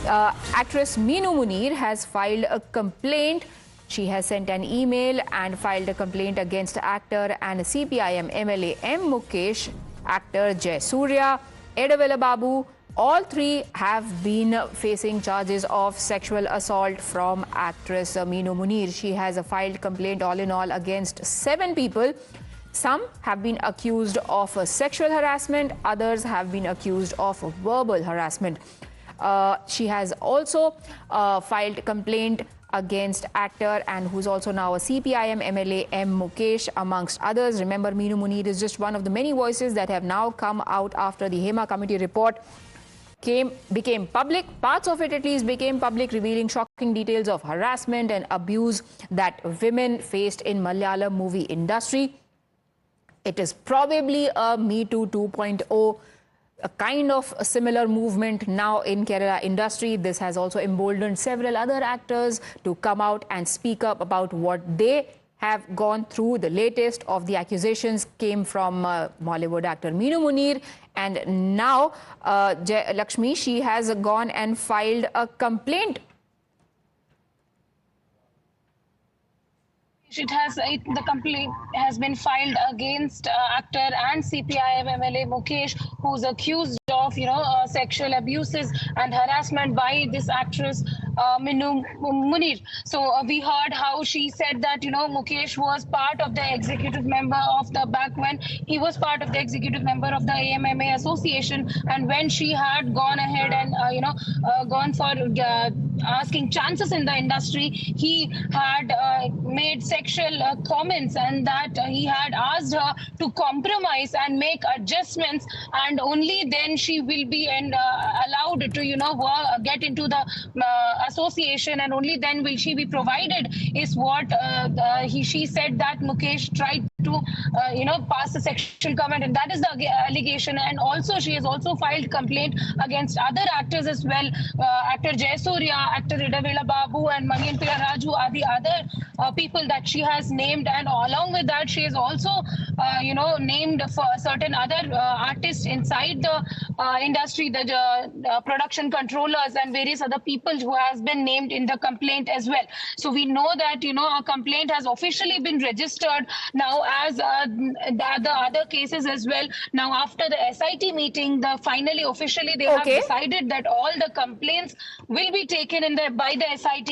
Actress Meenu Munir has filed a complaint. She has sent an email and filed a complaint against actor and CPIM MLA M. Mukesh, actor Jay Surya, Edavela Babu. All three have been facing charges of sexual assault from actress Meenu Munir. She has filed complaint all in all against 7 people. Some have been accused of sexual harassment, others have been accused of verbal harassment. She has also filed complaint against actor and who's also now a CPIM MLA M. Mukesh, amongst others. Remember, Meenu Munir is just one of the many voices that have now come out after the Hema Committee report became public. Parts of it at least became public, revealing shocking details of harassment and abuse that women faced in Malayalam movie industry. It is probably a Me Too 2.0, a kind of a similar movement now in Kerala industry. This has also emboldened several other actors to come out and speak up about what they have gone through. The latest of the accusations came from Bollywood actor Meenu Munir, and now Lakshmi, she has gone and filed a complaint. The complaint has been filed against actor and CPIM MLA Mukesh, who's accused of sexual abuses and harassment by this actress Meenu Munir. So we heard how she said that Mukesh was part of the executive member of the back when he was part of the executive member of the AMMA Association, and when she had gone ahead and gone for asking chances in the industry, he had made sexual comments, and that he had asked her to compromise and make adjustments, and only then she will be allowed to get into the association, and only then will she be provided, is what she said that Mukesh tried to pass a sexual comment, and that is the allegation. And also she has also filed complaint against other actors as well. Actor Jay Surya, actor Edavela Babu, and Manian Raju are the other people that she has named, and along with that she has also named for certain other artists inside the industry, the production controllers and various other people who has been named in the complaint as well. So we know that a complaint has officially been registered now, as the other cases as well. Now after the SIT meeting, finally officially they have decided that all the complaints will be taken by the SIT.